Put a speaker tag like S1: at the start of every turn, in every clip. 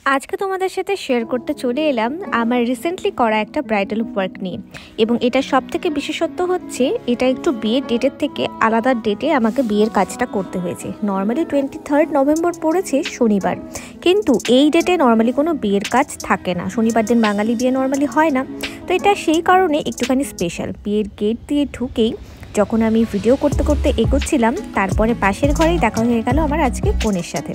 S1: আজকে তোমাদের সাথে শেয়ার করতে চলে এলাম আমার রিসেন্টলি করা একটা ব্রাইডাল ওয়ার্ক নিয়ে। এবং এটা সবথেকে বিশেষত্ব হচ্ছে এটা একটু বিয়ের ডেটের থেকে আলাদা ডেটে আমাকে বিয়ের কাজটা করতে হয়েছে। নর্মালি 23 নভেম্বর পড়েছে শনিবার, কিন্তু এই ডেটে নর্মালি কোনো বিয়ের কাজ থাকে না। শনিবার দিন বাঙালি বিয়ে নর্মালি হয় না, তো এটা সেই কারণে একটুখানি স্পেশাল। বিয়ের গেট দিয়ে ঢুকেই যখন আমি ভিডিও করতে করতে এগোচ্ছিলাম, তারপরে পাশের ঘরেই দেখা হয়ে গেল আমার আজকে বোনের সাথে।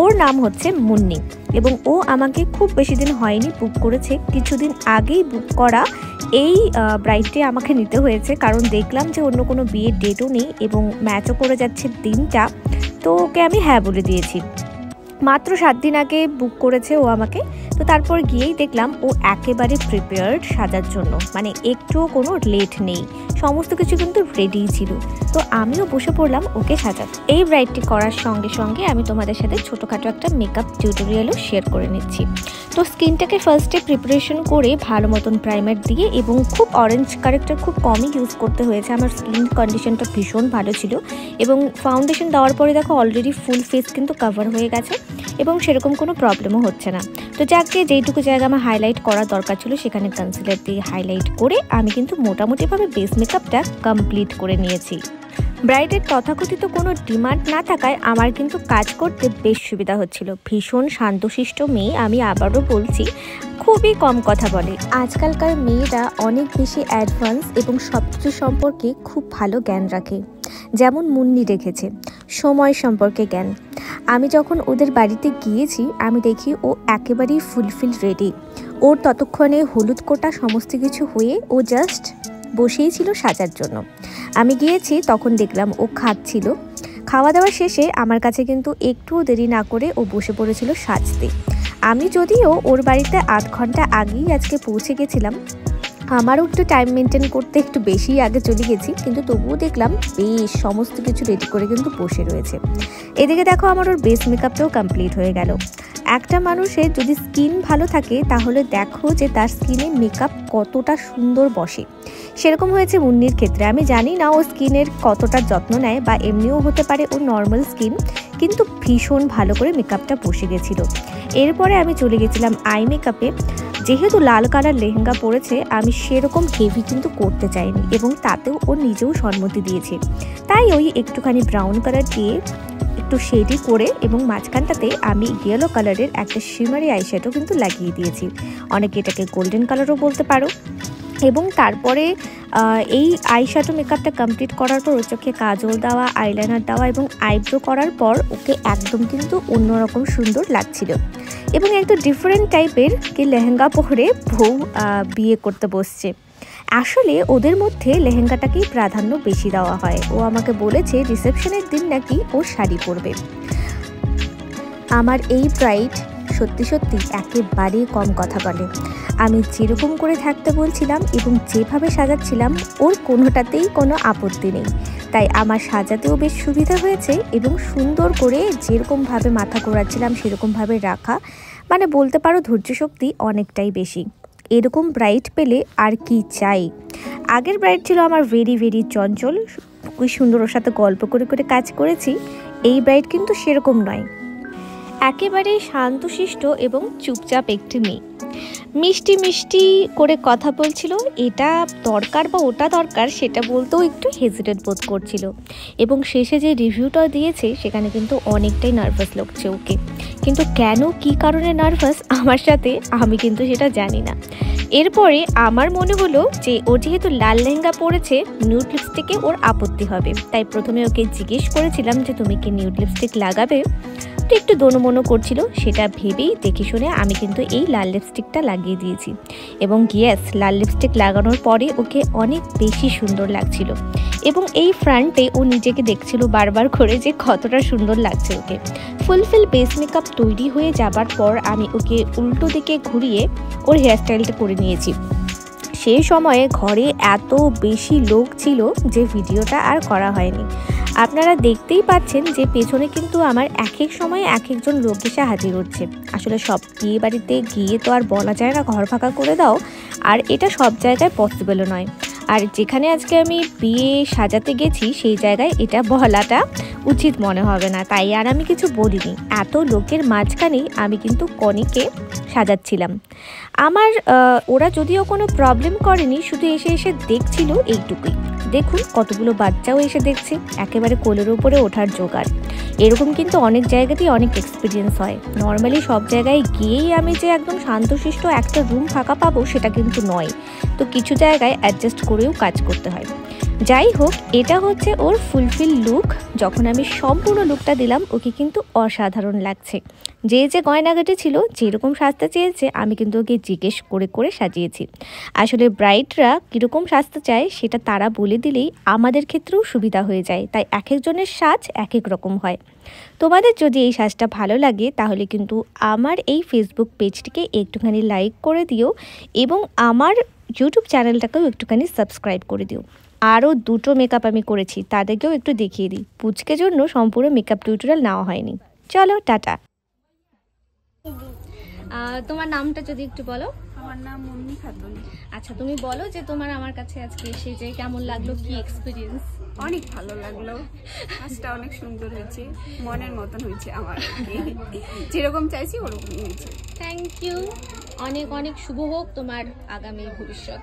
S1: ওর নাম হচ্ছে মুন্নি এবং ও আমাকে খুব বেশি দিন হয়নি বুক করেছে। কিছুদিন আগেই বুক করা এই ব্রাইডটি আমাকে নিতে হয়েছে, কারণ দেখলাম যে অন্য কোনো বিয়ের ডেটও নেই এবং ম্যাচও করে যাচ্ছে দিনটা, তো ওকে আমি হ্যাঁ বলে দিয়েছি। মাত্র 7 দিন আগে বুক করেছে ও আমাকে। তো তারপর গিয়েই দেখলাম ও একেবারে প্রিপেয়ার্ড সাজার জন্য, মানে একটুও কোনো লেট নেই, সমস্ত কিছু কিন্তু রেডিই ছিল। তো আমিও বসে পড়লাম ওকে সাজাতে। এই ব্রাইডটি করার সঙ্গে সঙ্গে আমি তোমাদের সাথে ছোটোখাটো একটা মেকআপ টিউটোরিয়ালও শেয়ার করে নিচ্ছি। তো স্কিনটাকে ফার্স্টে প্রিপারেশন করে ভালো মতন প্রাইমার দিয়ে, এবং খুব অরেঞ্জ কারেক্টার খুব কমই ইউজ করতে হয়েছে। আমার স্কিন কন্ডিশনটা ভীষণ ভালো ছিল এবং ফাউন্ডেশন দেওয়ার পরে দেখো অলরেডি ফুল ফেস কিন্তু কভার হয়ে গেছে এবং সেরকম কোনো প্রবলেমও হচ্ছে না। তো যাকে যেইটুকু জায়গা আমার হাইলাইট করার দরকার ছিল সেখানে কনসিলার দিয়ে হাইলাইট করে আমি কিন্তু মোটামুটিভাবে বেস মেকআপটা কমপ্লিট করে নিয়েছি। ব্রাইডের তথাকথিত কোনো ডিমান্ড না থাকায় আমার কিন্তু কাজ করতে বেশ সুবিধা হচ্ছিল। ভীষণ শান্তশিষ্ট মেয়ে, আমি আবারও বলছি, খুবই কম কথা বলে। আজকালকার মেয়েরা অনেক বেশি অ্যাডভান্স এবং সব কিছু সম্পর্কে খুব ভালো জ্ঞান রাখে, যেমন মুন্নি রেখেছে সময় সম্পর্কে জ্ঞান। আমি যখন ওদের বাড়িতে গিয়েছি আমি দেখি ও একেবারেই ফুলফিল রেডি। ওর ততক্ষণে হলুদ কোটা সমস্ত কিছু হয়ে ও জাস্ট বসেই ছিল সাজার জন্য। আমি গিয়েছি তখন দেখলাম ও খাচ্ছিল। খাওয়া দাওয়া শেষে আমার কাছে কিন্তু একটুও দেরি না করে ও বসে পড়েছিল সাজতে। আমি যদিও ওর বাড়িতে 8 ঘন্টা আগেই আজকে পৌঁছে গেছিলাম, আমারও একটু টাইম মেনটেন করতে একটু বেশি আগে চলে গেছি, কিন্তু তবুও দেখলাম বেশ সমস্ত কিছু রেডি করে কিন্তু বসে রয়েছে। এদিকে দেখো আমার ওর বেস মেকআপটাও কমপ্লিট হয়ে গেল। একটা মানুষের যদি স্কিন ভালো থাকে তাহলে দেখো যে তার স্কিনে মেকআপ কতটা সুন্দর বসে। সেরকম হয়েছে মুন্নির ক্ষেত্রে। আমি জানি না ও স্কিনের কতটা যত্ন নেয়, বা এমনিও হতে পারে ও নর্মাল স্কিন, কিন্তু ভীষণ ভালো করে মেকআপটা বসে গেছিলো। এরপরে আমি চলে গেছিলাম আই মেকআপে। যেহেতু লাল কালার লেহেঙ্গা পরেছে, আমি সেরকম হেভি কিন্তু করতে চাইনি এবং তাতেও ও নিজেও সম্মতি দিয়েছে। তাই ওই একটুখানি ব্রাউন কালার দিয়ে একটু শেডি করে এবং মাঝখানটাতে আমি ইয়েলো কালারের একটা শিমারি আইশ্যাডো কিন্তু লাগিয়ে দিয়েছি। অনেকে এটাকে গোল্ডেন কালারও বলতে পারো। এবং তারপরে এই আইশ্যাডো মেকআপটা কমপ্লিট করার পর ওর চোখে কাজল দেওয়া, আইলাইনার দেওয়া এবং আইব্রো করার পর ওকে একদম কিন্তু অন্যরকম সুন্দর লাগছিল। এবং একটা ডিফারেন্ট টাইপের কি লেহেঙ্গা পরে বউ বিয়ে করতে বসছে। আসলে ওদের মধ্যে লেহেঙ্গাটাকেই প্রাধান্য বেশি দেওয়া হয়। ও আমাকে বলেছে রিসেপশনের দিন নাকি ও শাড়ি পরবে। আমার এই ব্রাইড সত্যি সত্যি একেবারেই কম কথা বলে। আমি যেরকম করে থাকতে বলছিলাম এবং যেভাবে সাজাচ্ছিলাম ওর কোনোটাতেই কোনো আপত্তি নেই। তাই আমার সাজাতেও বেশ সুবিধা হয়েছে এবং সুন্দর করে যেরকমভাবে মাথা ঘোরাচ্ছিলাম সেরকমভাবে রাখা, মানে বলতে পারো ধৈর্য শক্তি অনেকটাই বেশি। এরকম ব্রাইড পেলে আর কি চাই। আগের ব্রাইড ছিল আমার ভেরি ভেরি চঞ্চল, খুবই সুন্দর, ওর সাথে গল্প করে করে কাজ করেছি। এই ব্রাইড কিন্তু সেরকম নয়, একেবারেই শান্তশিষ্ট এবং চুপচাপ একটি মেয়ে। মিষ্টি মিষ্টি করে কথা বলছিল, এটা দরকার বা ওটা দরকার সেটা বলতেও একটু হেজিটেট বোধ করছিল। এবং শেষে যে রিভিউটা দিয়েছে সেখানে কিন্তু অনেকটাই নার্ভাস লাগছে ওকে। কিন্তু কেন কি কারণে নার্ভাস আমার সাথে, আমি কিন্তু সেটা জানি না। এরপরে আমার মনে হলো যে ও যেহেতু লাল লেহেঙ্গা পরেছে, নিউড লিপস্টিকে ওর আপত্তি হবে। তাই প্রথমে ওকে জিজ্ঞেস করেছিলাম যে তুমি কি নিউড লিপস্টিক লাগাবে। একটু দোনোমনো করছিল, সেটা ভেবেই দেখে শুনে আমি কিন্তু এই লাল লিপস্টিকটা লাগিয়ে দিয়েছি। এবং ইয়েস, লাল লিপস্টিক লাগানোর পরে ওকে অনেক বেশি সুন্দর লাগছিল। এবং এই ফ্রন্টে ও নিজেকে দেখছিল বারবার করে যে কতটা সুন্দর লাগছে ওকে। ফুলফিল বেস মেকআপ তৈরি হয়ে যাবার পর আমি ওকে উল্টো দিকে ঘুরিয়ে ওর হেয়ারস্টাইলটা করে নিয়েছি। সেই সময়ে ঘরে এত বেশি লোক ছিল যে ভিডিওটা আর করা হয়নি। আপনারা দেখতেই পাচ্ছেন যে পেছনে কিন্তু আমার এক এক সময় এক একজন লোক এসে হাজির হচ্ছে। আসলে সব বিয়ে বাড়িতে গিয়ে তো আর বলা যায় না ঘর ফাঁকা করে দাও, আর এটা সব জায়গায় পসিবলও নয়। আর যেখানে আজকে আমি বিয়ে সাজাতে গেছি সেই জায়গায় এটা বলাটা উচিত মনে হবে না, তাই আর আমি কিছু বলিনি। এত লোকের মাঝখানেই আমি কিন্তু কনেকে সাজাচ্ছিলাম। আমার ওরা যদিও কোনো প্রবলেম করেনি, শুধু এসে এসে দেখছিল এইটুকুই। দেখুন কতগুলো বাচ্চাও এসে দেখছে, একেবারে কোলের উপরে ওঠার জোগাড়। এরকম কিন্তু অনেক জায়গাতেই অনেক এক্সপিরিয়েন্স হয়। নর্মালি সব জায়গায় গিয়েই আমি যে একদম শান্তশিষ্ট একটা রুম ফাঁকা পাবো সেটা কিন্তু নয়, তো কিছু জায়গায় অ্যাডজাস্ট করেও কাজ করতে হয়। যাই হোক, এটা হচ্ছে ওর ফুলফিল লুক। যখন আমি সম্পূর্ণ লুকটা দিলাম ওকে কিন্তু অসাধারণ লাগছে। যে যে গয়নাগাটি ছিল, যেরকম সাজতে চেয়েছে আমি কিন্তু ওকে জিজ্ঞেস করে করে সাজিয়েছি। আসলে ব্রাইডরা কীরকম সাজতে চায় সেটা তারা বলে দিলেই আমাদের ক্ষেত্রেও সুবিধা হয়ে যায়, তাই এক একজনের সাজ এক এক রকম হয়। তোমাদের যদি এই সাজটা ভালো লাগে তাহলে কিন্তু আমার এই ফেসবুক পেজটিকে একটুখানি লাইক করে দিও এবং আমার ইউটিউব চ্যানেলটাকেও একটুখানি সাবস্ক্রাইব করে দিও। আরও দুটো মেকআপ আমি করেছি, তাদেরকেও একটু দেখিয়ে দিই। পুচকের জন্য সম্পূর্ণ মেকআপ টিউটোরিয়াল নেওয়া হয়নি। চলো টাটা। তোমার নামটা যদি একটু বলো।
S2: আমার নাম মুন্নি খাতুন।
S1: আচ্ছা, তুমি বলো যে তোমার আমার কাছে আজকে এসে যে কেমন লাগলো, কি এক্সপিরিয়েন্স?
S2: অনেক ভালো লাগলো, কাজটা অনেক সুন্দর হয়েছে, মনের মতন হয়েছে আমার, যেরকম চাইছি ওরকমই হয়েছে।
S1: Thank you. অনেক অনেক শুভ হোক তোমার আগামী ভবিষ্যৎ।